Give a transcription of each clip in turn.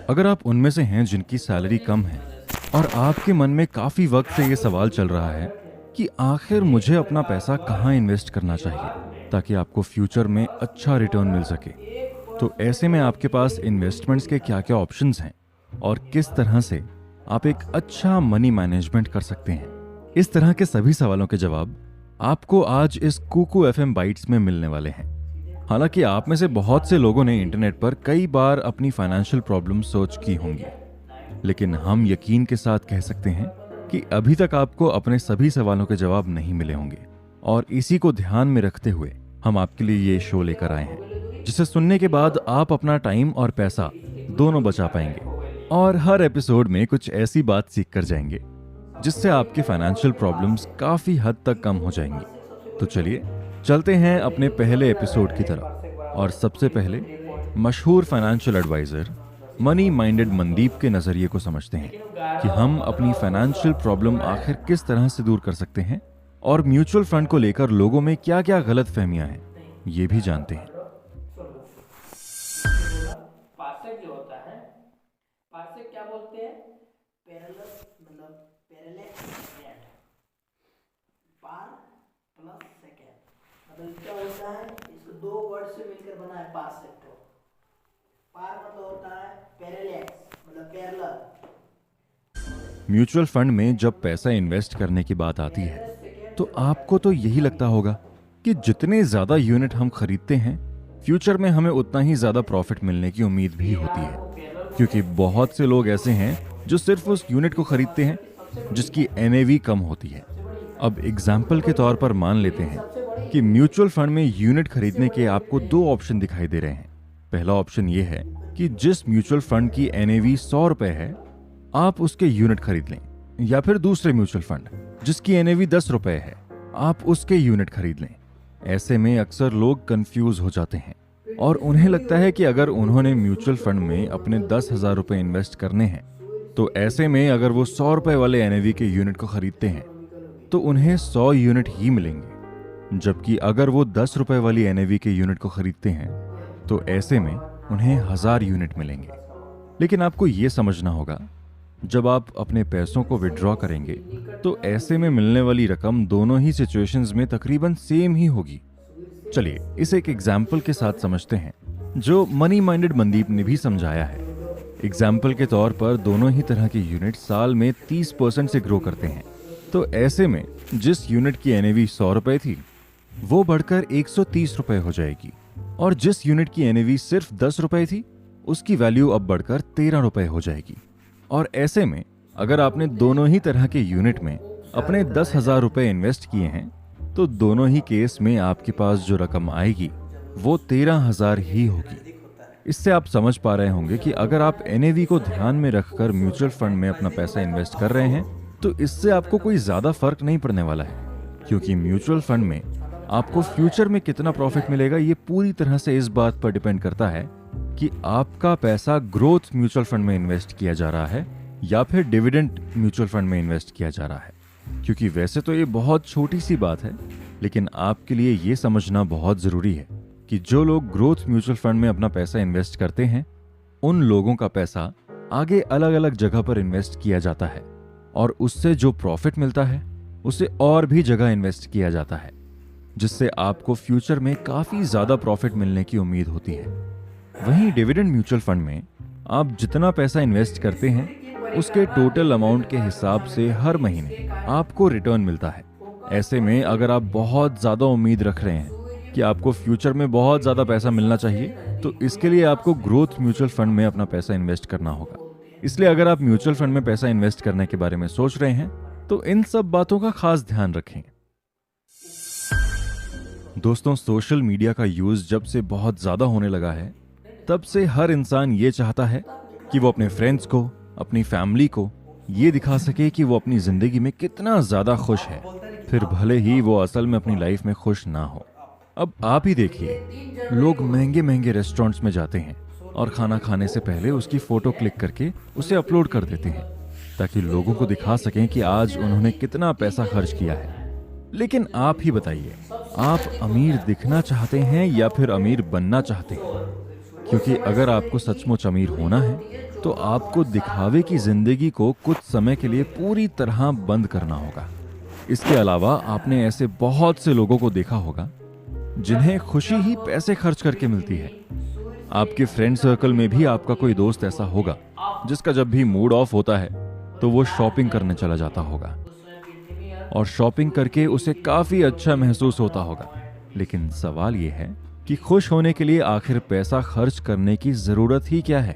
अगर आप उनमें से हैं जिनकी सैलरी कम है और आपके मन में काफ़ी वक्त से ये सवाल चल रहा है कि आखिर मुझे अपना पैसा कहाँ इन्वेस्ट करना चाहिए ताकि आपको फ्यूचर में अच्छा रिटर्न मिल सके, तो ऐसे में आपके पास इन्वेस्टमेंट्स के क्या क्या ऑप्शंस हैं और किस तरह से आप एक अच्छा मनी मैनेजमेंट कर सकते हैं, इस तरह के सभी सवालों के जवाब आपको आज इस कुकू एफएम बाइट्स में मिलने वाले हैं। हालांकि आप में से बहुत से लोगों ने इंटरनेट पर कई बार अपनी फाइनेंशियल प्रॉब्लम सर्च की होंगी, लेकिन हम यकीन के साथ कह सकते हैं कि अभी तक आपको अपने सभी सवालों के जवाब नहीं मिले होंगे। और इसी को ध्यान में रखते हुए हम आपके लिए ये शो लेकर आए हैं, जिसे सुनने के बाद आप अपना टाइम और पैसा दोनों बचा पाएंगे और हर एपिसोड में कुछ ऐसी बात सीख कर जाएंगे जिससे आपके फाइनेंशियल प्रॉब्लम्स काफी हद तक कम हो जाएंगी। तो चलिए चलते हैं अपने पहले एपिसोड की तरफ और सबसे पहले मशहूर financial adviser money minded Mandeep के नजरिए को समझते हैं कि हम अपनी फाइनेंशियल प्रॉब्लम आखिर किस तरह से दूर कर सकते हैं और म्यूचुअल फंड को लेकर लोगों में क्या क्या गलत फहमियां हैं ये भी जानते हैं। पार्सेक जो होता है, पार्सेक क्या बोलते हैं? पैरेलल मतलब पैरेलल सेकंड, पार प्लस सेकंड मतलब क्या होता है? इसको दो वर्ड से मिलकर बना है पार्सेक। तो पार मतलब होता है पैरेलैक्स मतलब पैरेलल। म्यूचुअल फंड में जब पैसा इन्वेस्ट करने की बात आती है तो आपको तो यही लगता होगा कि जितने ज्यादा यूनिट हम खरीदते हैं फ्यूचर में हमें उतना ही ज्यादा प्रॉफिट मिलने की उम्मीद भी होती है, क्योंकि बहुत से लोग ऐसे हैं जो सिर्फ उस यूनिट को खरीदते हैं जिसकी एनएवी कम होती है। अब एग्जाम्पल के तौर पर मान लेते हैं कि म्यूचुअल फंड में यूनिट खरीदने के आपको दो ऑप्शन दिखाई दे रहे हैं। पहला ऑप्शन ये है कि जिस म्यूचुअल फंड की एनएवी 100 रुपए है आप उसके यूनिट खरीद लें, या फिर दूसरे म्यूचुअल फंड जिसकी एनएवी 10 रुपए है आप उसके यूनिट खरीद लें। ऐसे में अक्सर लोग कंफ्यूज हो जाते हैं और उन्हें लगता है कि अगर उन्होंने म्यूचुअल फंड में अपने 10,000 रुपए इन्वेस्ट करने हैं तो ऐसे में अगर वो 100 रुपए वाले एनएवी के यूनिट को खरीदते हैं तो उन्हें 100 यूनिट ही मिलेंगे, जबकि अगर वो 10 रुपए वाली एनएवी के यूनिट को खरीदते हैं तो ऐसे में उन्हें 1000 यूनिट मिलेंगे। लेकिन आपको ये समझना होगा, जब आप अपने पैसों को विड्रॉ करेंगे तो ऐसे में मिलने वाली रकम दोनों ही सिचुएशंस में तकरीबन सेम ही होगी। चलिए इसे एक एग्जाम्पल के साथ समझते हैं जो मनी माइंडेड मनदीप ने भी समझाया है। एग्जाम्पल के तौर पर दोनों ही तरह के यूनिट साल में 30% से ग्रो करते हैं, तो ऐसे में जिस यूनिट की एनएवी 100 रुपए थी वो बढ़कर 130 रुपए हो जाएगी, और जिस यूनिट की एनएवी सिर्फ 10 रुपए थी उसकी वैल्यू अब बढ़कर 13 रुपए हो जाएगी। और ऐसे में अगर आपने दोनों ही तरह के यूनिट में अपने 10,000 रुपए इन्वेस्ट किए हैं तो दोनों ही केस में आपके पास जो रकम आएगी वो 13,000 ही होगी। इससे आप समझ पा रहे होंगे कि अगर आप एनएवी को ध्यान में रखकर म्यूचुअल फंड में अपना पैसा इन्वेस्ट कर रहे हैं तो इससे आपको कोई ज्यादा फर्क नहीं पड़ने वाला है, क्योंकि म्यूचुअल फंड में आपको फ्यूचर में कितना प्रॉफिट मिलेगा ये पूरी तरह से इस बात पर डिपेंड करता है कि आपका पैसा ग्रोथ म्यूचुअल फंड में इन्वेस्ट किया जा रहा है या फिर डिविडेंड म्यूचुअल फंड में इन्वेस्ट किया जा रहा है। क्योंकि वैसे तो ये बहुत छोटी सी बात है, लेकिन आपके लिए ये समझना बहुत जरूरी है कि जो लोग ग्रोथ म्यूचुअल फंड में अपना पैसा इन्वेस्ट करते हैं उन लोगों का पैसा आगे अलग अलग जगह पर इन्वेस्ट किया जाता है और उससे जो प्रॉफिट मिलता है उसे और भी जगह इन्वेस्ट किया जाता है, जिससे आपको फ्यूचर में काफी ज्यादा प्रॉफिट मिलने की उम्मीद होती है। वहीं डिविडेंड म्यूचुअल फंड में आप जितना पैसा इन्वेस्ट करते हैं उसके टोटल अमाउंट के हिसाब से हर महीने आपको रिटर्न मिलता है। ऐसे में अगर आप बहुत ज्यादा उम्मीद रख रहे हैं कि आपको फ्यूचर में बहुत ज्यादा पैसा मिलना चाहिए तो इसके लिए आपको ग्रोथ म्यूचुअल फंड में अपना पैसा इन्वेस्ट करना होगा। इसलिए अगर आप म्यूचुअल फंड में पैसा इन्वेस्ट करने के बारे में सोच रहे हैं तो इन सब बातों का खास ध्यान रखें। दोस्तों, सोशल मीडिया का यूज जब से बहुत ज्यादा होने लगा है तब से हर इंसान ये चाहता है कि वो अपने फ्रेंड्स को, अपनी फैमिली को ये दिखा सके कि वो अपनी जिंदगी में कितना ज्यादा खुश है, फिर भले ही वो असल में अपनी लाइफ में खुश ना हो। अब आप ही देखिए, लोग महंगे महंगे रेस्टोरेंट्स में जाते हैं और खाना खाने से पहले उसकी फोटो क्लिक करके उसे अपलोड कर देते हैं ताकि लोगों को दिखा सकें कि आज उन्होंने कितना पैसा खर्च किया है। लेकिन आप ही बताइए, आप अमीर दिखना चाहते हैं या फिर अमीर बनना चाहते हैं? क्योंकि अगर आपको सचमुच अमीर होना है तो आपको दिखावे की जिंदगी को कुछ समय के लिए पूरी तरह बंद करना होगा। इसके अलावा आपने ऐसे बहुत से लोगों को देखा होगा जिन्हें खुशी ही पैसे खर्च करके मिलती है। आपके फ्रेंड सर्कल में भी आपका कोई दोस्त ऐसा होगा जिसका जब भी मूड ऑफ होता है तो वो शॉपिंग करने चला जाता होगा और शॉपिंग करके उसे काफी अच्छा महसूस होता होगा। लेकिन सवाल ये है कि खुश होने के लिए आखिर पैसा खर्च करने की जरूरत ही क्या है?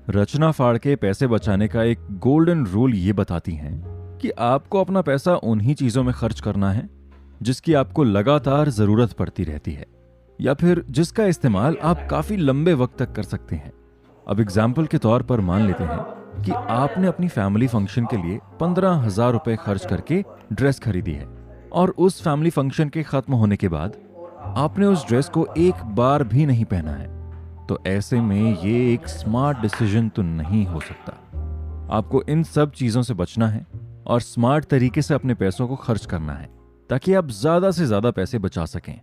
रचना फाड़ के पैसे बचाने का एक गोल्डन रूल ये बताती हैं कि आपको अपना पैसा उन्हीं चीजों में खर्च करना है जिसकी आपको लगातार जरूरत पड़ती रहती है या फिर जिसका इस्तेमाल आप काफी लंबे वक्त तक कर सकते हैं। अब एग्जाम्पल के तौर पर मान लेते हैं कि आपने अपनी फैमिली फंक्शन के लिए 15,000 रुपए खर्च करके ड्रेस खरीदी है और उस फैमिली फंक्शन के खत्म होने के बाद आपने उस ड्रेस को एक बार भी नहीं पहना है, तो ऐसे में ये एक स्मार्ट डिसीजन तो नहीं हो सकता। आपको इन सब चीजों से बचना है और स्मार्ट तरीके से अपने पैसों को खर्च करना है ताकि आप ज्यादा से ज्यादा पैसे बचा सकें।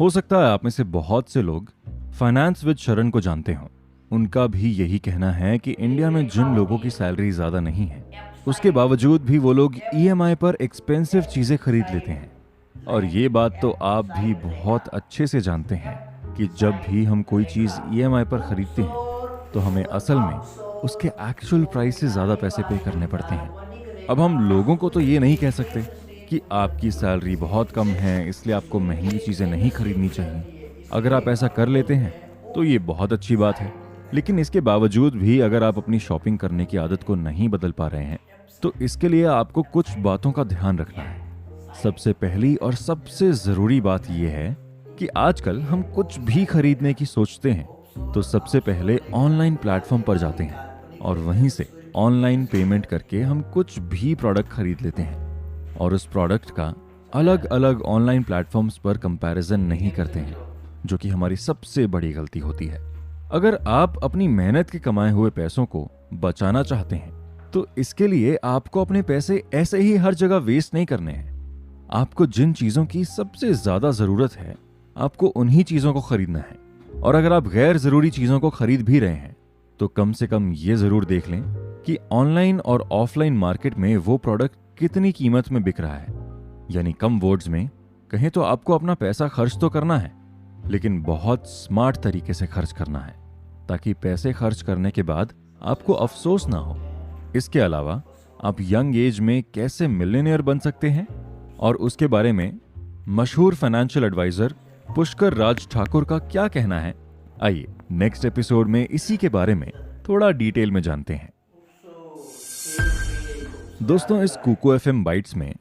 हो सकता है आप में से बहुत से लोग फाइनेंस विद शरण को जानते हो। उनका भी यही कहना है कि इंडिया में जिन लोगों की सैलरी ज्यादा नहीं है उसके बावजूद भी वो लोग ईएमआई पर एक्सपेंसिव चीजें खरीद लेते हैं। और ये बात तो आप भी बहुत अच्छे से जानते हैं कि जब भी हम कोई चीज ईएमआई पर खरीदते हैं तो हमें असल में उसके एक्चुअल प्राइस से ज्यादा पैसे पे करने पड़ते हैं। अब हम लोगों को तो ये नहीं कह सकते कि आपकी सैलरी बहुत कम है इसलिए आपको महंगी चीजें नहीं खरीदनी चाहिए। अगर आप ऐसा कर लेते हैं तो ये बहुत अच्छी बात है, लेकिन इसके बावजूद भी अगर आप अपनी शॉपिंग करने की आदत को नहीं बदल पा रहे हैं तो इसके लिए आपको कुछ बातों का ध्यान रखना है। सबसे पहली और सबसे जरूरी बात यह है कि आजकल हम कुछ भी खरीदने की सोचते हैं तो सबसे पहले ऑनलाइन प्लेटफॉर्म पर जाते हैं और वहीं से ऑनलाइन पेमेंट करके हम कुछ भी प्रोडक्ट खरीद लेते हैं और उस प्रोडक्ट का अलग अलग ऑनलाइन प्लेटफॉर्म्स पर कंपैरिजन नहीं करते हैं, जो कि हमारी सबसे बड़ी गलती होती है। अगर आप अपनी मेहनत के कमाए हुए पैसों को बचाना चाहते हैं तो इसके लिए आपको अपने पैसे ऐसे ही हर जगह वेस्ट नहीं करने हैं। आपको जिन चीजों की सबसे ज्यादा जरूरत है आपको उन्हीं चीजों को खरीदना है। और अगर आप गैर जरूरी चीजों को खरीद भी रहे हैं तो कम से कम ये जरूर देख लें कि ऑनलाइन और ऑफलाइन मार्केट में वो प्रोडक्ट कितनी कीमत में बिक रहा है। यानी कम वर्ड्स में कहें तो आपको अपना पैसा खर्च तो करना है, लेकिन बहुत स्मार्ट तरीके से खर्च करना है ताकि पैसे खर्च करने के बाद आपको अफसोस ना हो। इसके अलावा आप यंग एज में कैसे मिलियनेयर बन सकते हैं और उसके बारे में मशहूर फाइनेंशियल एडवाइजर पुष्कर राज ठाकुर का क्या कहना है, आइए नेक्स्ट एपिसोड में इसी के बारे में थोड़ा डिटेल में जानते हैं। दोस्तों, इस कुकू एफएम बाइट्स में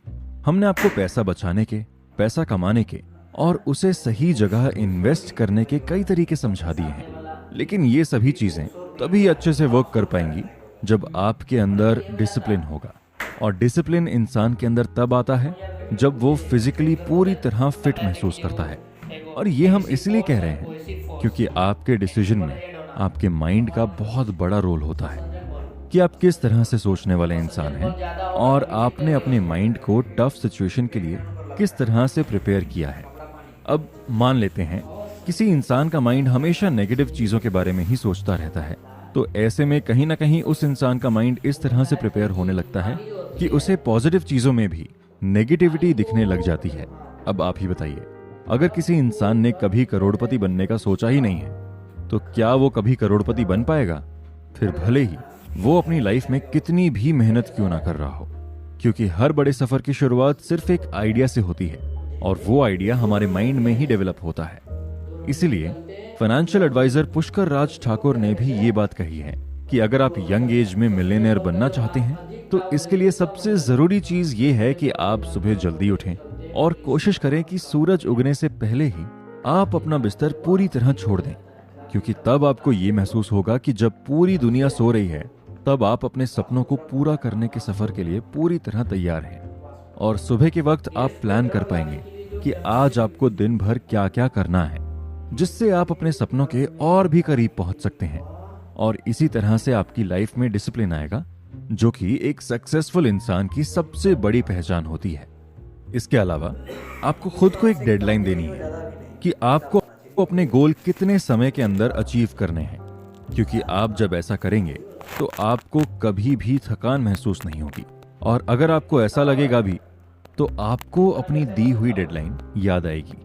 हमने आपको पैसा बचाने के, पैसा कमाने के और उसे सही जगह इन्वेस्ट करने के कई तरीके समझा दिए हैं। लेकिन ये सभी चीजें तभी अच्छे से वर्क कर पाएंगी जब आपके अंदर डिसिप्लिन होगा। और डिसिप्लिन इंसान के अंदर तब आता है जब वो फिजिकली पूरी तरह फिट महसूस करता है। और ये हम इसलिए कह रहे हैं क्योंकि आपके डिसीजन में आपके माइंड का बहुत बड़ा रोल होता है कि आप किस तरह से सोचने वाले इंसान हैं और आपने अपने माइंड को टफ सिचुएशन के लिए किस तरह से प्रिपेयर किया है। अब मान लेते हैं किसी इंसान का माइंड हमेशा नेगेटिव चीजों के बारे में ही सोचता रहता है, तो ऐसे में कहीं ना कहीं उस इंसान का माइंड इस तरह से प्रिपेयर होने लगता है कि उसे पॉजिटिव चीजों में भी नेगेटिविटी दिखने लग जाती है। अब आप ही बताइए, अगर किसी इंसान ने कभी करोड़पति बनने का सोचा ही नहीं है तो क्या वो कभी करोड़पति बन पाएगा? फिर भले ही वो अपनी लाइफ में कितनी भी मेहनत क्यों ना कर रहा हो, क्योंकि हर बड़े सफर की शुरुआत सिर्फ एक आइडिया से होती है और वो आइडिया हमारे माइंड में ही डेवलप होता है। इसीलिए फाइनेंशियल एडवाइजर पुष्कर राज ठाकुर ने भी ये बात कही है कि अगर आप यंग एज में मिलियनेयर बनना चाहते हैं तो इसके लिए सबसे जरूरी चीज ये है कि आप सुबह जल्दी उठें और कोशिश करें कि सूरज उगने से पहले ही आप अपना बिस्तर पूरी तरह छोड़ दें, क्योंकि तब आपको ये महसूस होगा कि जब पूरी दुनिया सो रही है तब आप अपने सपनों को पूरा करने के सफर के लिए पूरी तरह तैयार हैं। और सुबह के वक्त आप प्लान कर पाएंगे कि आज आपको दिन भर क्या क्या करना है, जिससे आप अपने सपनों के और भी करीब पहुंच सकते हैं। और इसी तरह से आपकी लाइफ में डिसिप्लिन आएगा, जो कि एक सक्सेसफुल इंसान की सबसे बड़ी पहचान होती है। इसके अलावा आपको खुद को एक डेडलाइन देनी है कि आपको आपको अपने गोल कितने समय के अंदर अचीव करने हैं, क्योंकि आप जब ऐसा करेंगे तो आपको कभी भी थकान महसूस नहीं होगी। और अगर आपको ऐसा लगेगा भी तो आपको अपनी दी हुई डेडलाइन याद आएगी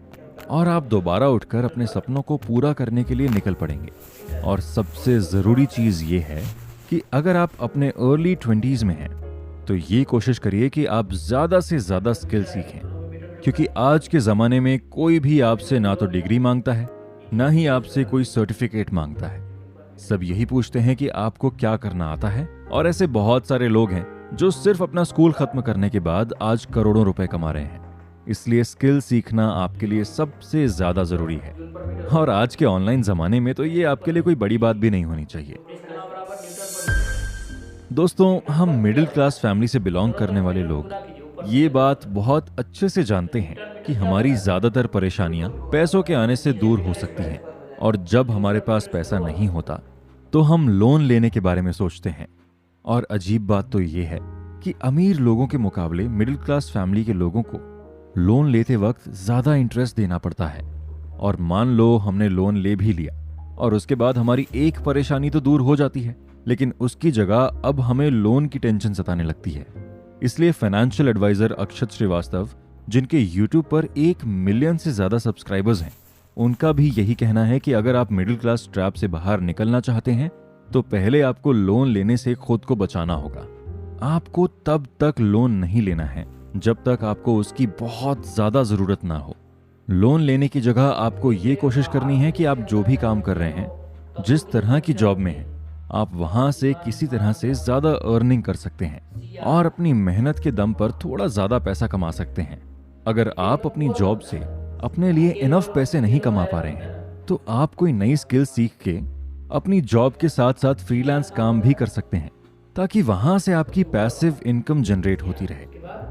और आप दोबारा उठकर अपने सपनों को पूरा करने के लिए निकल पड़ेंगे। और सबसे ज़रूरी चीज़ ये है कि अगर आप अपने अर्ली 20s में हैं तो ये कोशिश करिए कि आप ज़्यादा से ज़्यादा स्किल सीखें, क्योंकि आज के ज़माने में कोई भी आपसे ना तो डिग्री मांगता है, ना ही आपसे कोई सर्टिफिकेट मांगता है। सब यही पूछते हैं कि आपको क्या करना आता है। और ऐसे बहुत सारे लोग हैं जो सिर्फ अपना स्कूल खत्म करने के बाद आज करोड़ों रुपए कमा रहे हैं। इसलिए स्किल सीखना आपके लिए सबसे ज्यादा जरूरी है। और आज के ऑनलाइन जमाने में तो ये आपके लिए कोई बड़ी बात भी नहीं होनी चाहिए। दोस्तों, हम मिडिल क्लास फैमिली से बिलोंग करने वाले लोग ये बात बहुत अच्छे से जानते हैं कि हमारी ज्यादातर परेशानियां पैसों के आने से दूर हो सकती हैं। और जब हमारे पास पैसा नहीं होता तो हम लोन लेने के बारे में सोचते हैं। और अजीब बात तो ये है कि अमीर लोगों के मुकाबले मिडिल क्लास फैमिली के लोगों को लोन लेते वक्त ज्यादा इंटरेस्ट देना पड़ता है। और मान लो हमने लोन ले भी लिया और उसके बाद हमारी एक परेशानी तो दूर हो जाती है, लेकिन उसकी जगह अब हमें लोन की टेंशन सताने लगती है। इसलिए फाइनेंशियल एडवाइजर अक्षत श्रीवास्तव, जिनके यूट्यूब पर 1 मिलियन से ज्यादा सब्सक्राइबर्स हैं, उनका भी यही कहना है कि अगर आप मिडिल क्लास ट्रैप से बाहर निकलना चाहते हैं तो पहले आपको लोन लेने से खुद को बचाना होगा। आपको तब तक लोन नहीं लेना है जब तक आपको उसकी बहुत ज्यादा जरूरत ना हो। लोन लेने की जगह आपको ये कोशिश करनी है कि आप जो भी काम कर रहे हैं, जिस तरह की जॉब में हैं, आप वहां से किसी तरह से ज्यादा अर्निंग कर सकते हैं और अपनी मेहनत के दम पर थोड़ा ज्यादा पैसा कमा सकते हैं। अगर आप अपनी जॉब से अपने लिए इनफ पैसे नहीं कमा पा रहे हैं तो आप कोई नई स्किल सीख के अपनी जॉब के साथ साथ फ्रीलांस काम भी कर सकते हैं, ताकि वहां से आपकी पैसिव इनकम जनरेट होती रहे।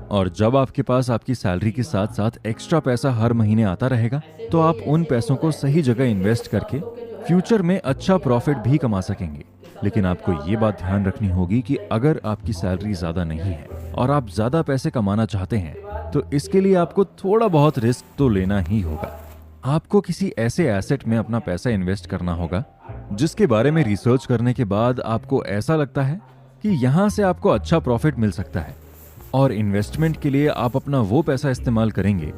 और जब आपके पास आपकी सैलरी के साथ साथ एक्स्ट्रा पैसा हर महीने आता रहेगा तो आप उन पैसों को सही जगह इन्वेस्ट करके फ्यूचर में अच्छा प्रॉफिट भी कमा सकेंगे। लेकिन आपको ये बात ध्यान रखनी होगी कि अगर आपकी सैलरी ज्यादा नहीं है और आप ज्यादा पैसे कमाना चाहते हैं तो इसके लिए आपको थोड़ा बहुत रिस्क तो लेना ही होगा। आपको किसी ऐसे एसेट में अपना पैसा इन्वेस्ट करना होगा जिसके बारे में रिसर्च करने के बाद आपको ऐसा लगता है कि यहां से आपको अच्छा प्रॉफिट मिल सकता है। और इन्वेस्टमेंट के लिए आप अपना वो पैसा इस्तेमाल करेंगे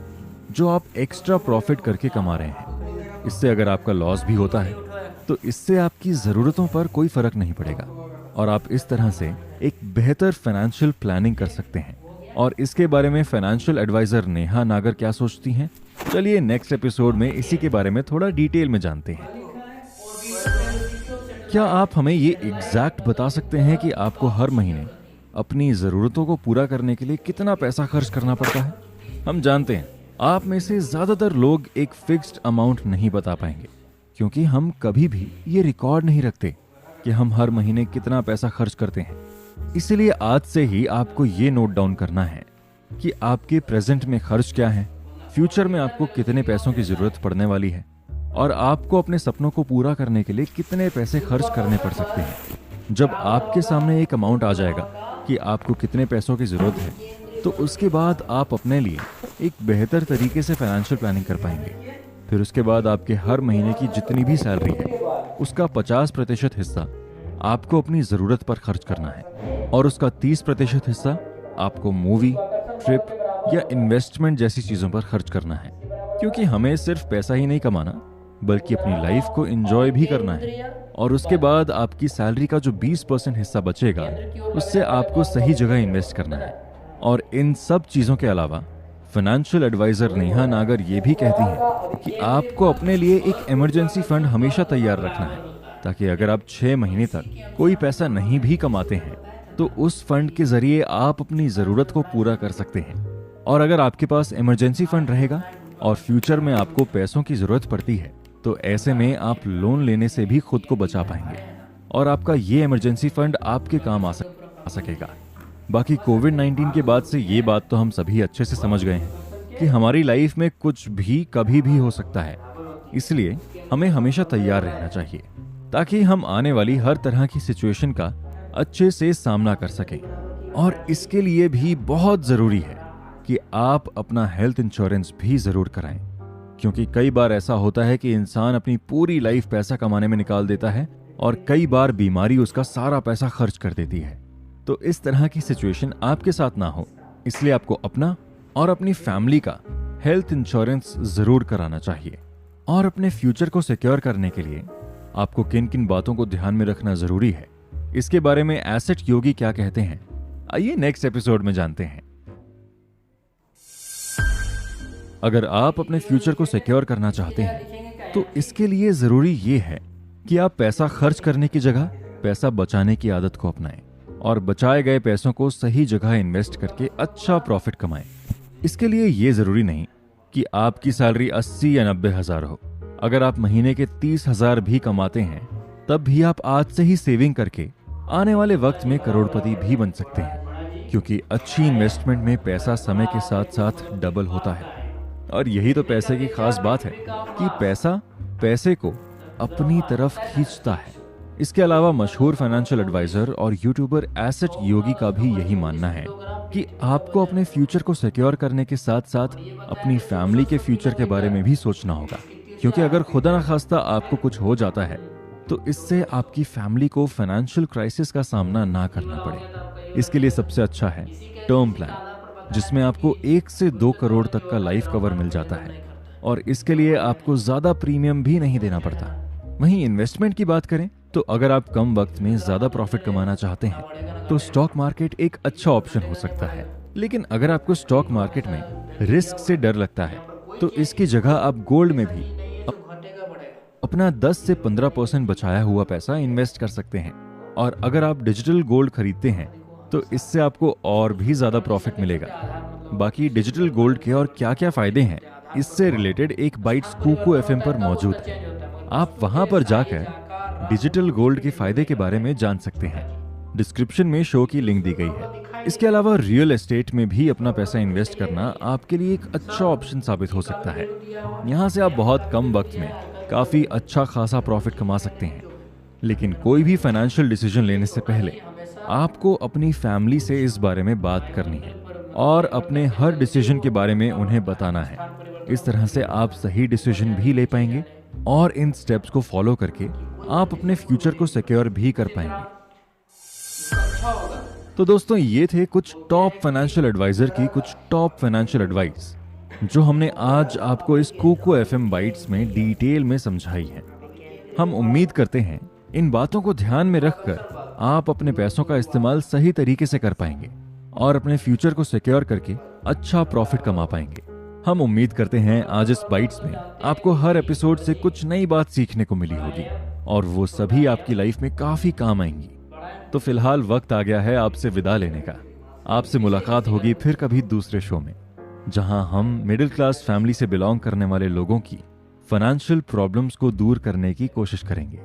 जो आप एक्स्ट्रा प्रॉफिट करके कमा रहे हैं। इससे अगर आपका लॉस भी होता है तो इससे आपकी ज़रूरतों पर कोई फर्क नहीं पड़ेगा और आप इस तरह से एक बेहतर फाइनेंशियल प्लानिंग कर सकते हैं। और इसके बारे में फाइनेंशियल एडवाइजर नेहा नागर क्या सोचती हैं, चलिए नेक्स्ट एपिसोड में इसी के बारे में थोड़ा डिटेल में जानते हैं। क्या आप हमें ये एग्जैक्ट बता सकते हैं कि आपको हर महीने अपनी ज़रूरतों को पूरा करने के लिए कितना पैसा खर्च करना पड़ता है? हम जानते हैं आप में से ज़्यादातर लोग एक फिक्स्ड अमाउंट नहीं बता पाएंगे, क्योंकि हम कभी भी ये रिकॉर्ड नहीं रखते कि हम हर महीने कितना पैसा खर्च करते हैं। इसलिए आज से ही आपको ये नोट डाउन करना है कि आपके प्रेजेंट में खर्च क्या है, फ्यूचर में आपको कितने पैसों की जरूरत पड़ने वाली है और आपको अपने सपनों को पूरा करने के लिए कितने पैसे खर्च करने पड़ सकते हैं। जब आपके सामने एक अमाउंट आ जाएगा कि आपको कितने पैसों की जरूरत है तो उसके बाद आप अपने लिए एक बेहतर तरीके से फाइनेंशियल प्लानिंग कर पाएंगे। फिर उसके बाद आपके हर महीने की जितनी भी सैलरी है उसका 50% हिस्सा आपको अपनी ज़रूरत पर खर्च करना है और उसका 30% हिस्सा आपको मूवी, ट्रिप या इन्वेस्टमेंट जैसी चीज़ों पर खर्च करना है। क्योंकि हमें सिर्फ पैसा ही नहीं कमाना बल्कि अपनी लाइफ को एंजॉय भी करना है। और उसके बाद आपकी सैलरी का जो 20% हिस्सा बचेगा उससे आपको सही जगह इन्वेस्ट करना है। और इन सब चीज़ों के अलावा फाइनेंशियल एडवाइजर नेहा नागर ये भी कहती हैं कि आपको अपने लिए एक इमरजेंसी फंड हमेशा तैयार रखना है, ताकि अगर आप 6 महीने तक कोई पैसा नहीं भी कमाते हैं तो उस फंड के जरिए आप अपनी ज़रूरत को पूरा कर सकते हैं। और अगर आपके पास इमरजेंसी फंड रहेगा और फ्यूचर में आपको पैसों की ज़रूरत पड़ती है तो ऐसे में आप लोन लेने से भी खुद को बचा पाएंगे और आपका ये इमरजेंसी फंड आपके काम आ सकेगा। बाकी कोविड-19 के बाद से ये बात तो हम सभी अच्छे से समझ गए हैं कि हमारी लाइफ में कुछ भी कभी भी हो सकता है। इसलिए हमें हमेशा तैयार रहना चाहिए ताकि हम आने वाली हर तरह की सिचुएशन का अच्छे से सामना कर सकें। और इसके लिए भी बहुत ज़रूरी है कि आप अपना हेल्थ इंश्योरेंस भी ज़रूर कराएं, क्योंकि कई बार ऐसा होता है कि इंसान अपनी पूरी लाइफ पैसा कमाने में निकाल देता है और कई बार बीमारी उसका सारा पैसा खर्च कर देती है। तो इस तरह की सिचुएशन आपके साथ ना हो, इसलिए आपको अपना और अपनी फैमिली का हेल्थ इंश्योरेंस जरूर कराना चाहिए। और अपने फ्यूचर को सिक्योर करने के लिए आपको किन किन बातों को ध्यान में रखना जरूरी है, इसके बारे में एसेट योगी क्या कहते हैं, आइए नेक्स्ट एपिसोड में जानते हैं। अगर आप अपने फ्यूचर को सिक्योर करना चाहते हैं तो इसके लिए जरूरी ये है कि आप पैसा खर्च करने की जगह पैसा बचाने की आदत को अपनाएं और बचाए गए पैसों को सही जगह इन्वेस्ट करके अच्छा प्रॉफिट कमाएं। इसके लिए ये जरूरी नहीं कि आपकी सैलरी 80 या 90 हजार हो। अगर आप महीने के 30 हजार भी कमाते हैं तब भी आप आज से ही सेविंग करके आने वाले वक्त में करोड़पति भी बन सकते हैं, क्योंकि अच्छी इन्वेस्टमेंट में पैसा समय के साथ साथ डबल होता है। और यही तो पैसे की खास बात है कि पैसा पैसे को अपनी तरफ खींचता है। इसके अलावा मशहूर फाइनेंशियल एडवाइजर और यूट्यूबर एसेट योगी का भी यही मानना है कि आपको अपने फ्यूचर को सिक्योर करने के साथ साथ अपनी फैमिली के फ्यूचर के बारे में भी सोचना होगा, क्योंकि अगर खुदा न खास्ता आपको कुछ हो जाता है तो इससे आपकी फैमिली को फाइनेंशियल क्राइसिस का सामना ना करना पड़े। इसके लिए सबसे अच्छा है टर्म प्लान, जिसमें आपको 1 से 2 करोड़ तक का लाइफ कवर मिल जाता है और इसके लिए आपको ज्यादा प्रीमियम भी नहीं देना पड़ता। वहीं इन्वेस्टमेंट की बात करें तो अगर आप कम वक्त में ज्यादा प्रॉफिट कमाना चाहते हैं तो स्टॉक मार्केट एक अच्छा ऑप्शन हो सकता है। लेकिन अगर आपको स्टॉक मार्केट में रिस्क से डर लगता है तो इसकी जगह आप गोल्ड में भी अपना 10 से 15% बचाया हुआ पैसा इन्वेस्ट कर सकते हैं। और अगर आप डिजिटल गोल्ड खरीदते हैं तो इससे आपको और भी ज्यादा प्रॉफिट मिलेगा। बाकी डिजिटल गोल्ड के और क्या क्या फायदे हैं इससे रिलेटेड एक बाइट्स कुकू एफएम पर मौजूद है, आप वहां पर जाकर डिजिटल गोल्ड के फायदे के बारे में जान सकते हैं। डिस्क्रिप्शन में शो की लिंक दी गई है। इसके अलावा रियल एस्टेट में भी अपना पैसा इन्वेस्ट करना आपके लिए एक अच्छा ऑप्शन साबित हो सकता है। यहाँ से आप बहुत कम वक्त में काफी अच्छा खासा प्रॉफिट कमा सकते हैं। लेकिन कोई भी फाइनेंशियल डिसीजन लेने से पहले आपको अपनी फैमिली से इस बारे में बात करनी है और अपने हर डिसीजन के बारे में उन्हें बताना है। इस तरह से आप सही डिसीजन भी ले पाएंगे और इन स्टेप्स को फॉलो करके आप अपने फ्यूचर को सिक्योर भी कर पाएंगे। तो दोस्तों, ये थे कुछ टॉप फाइनेंशियल एडवाइजर की कुछ टॉप फाइनेंशियल एडवाइस जो हमने आज आपको इस कुकू एफएम बाइट्स में डिटेल में समझाई है। हम उम्मीद करते हैं इन बातों को ध्यान में रखकर आप अपने पैसों का इस्तेमाल सही तरीके से कर पाएंगे और अपने फ्यूचर को सिक्योर करके अच्छा प्रॉफिट कमा पाएंगे। हम उम्मीद करते हैं आज इस बाइट्स में आपको हर एपिसोड से कुछ नई बात सीखने को मिली होगी और वो सभी आपकी लाइफ में काफी काम आएंगी। तो फिलहाल वक्त आ गया है आपसे विदा लेने का। आपसे मुलाकात होगी फिर कभी दूसरे शो में, जहां हम मिडिल क्लास फैमिली से बिलोंग करने वाले लोगों की फाइनेंशियल प्रॉब्लम्स को दूर करने की कोशिश करेंगे।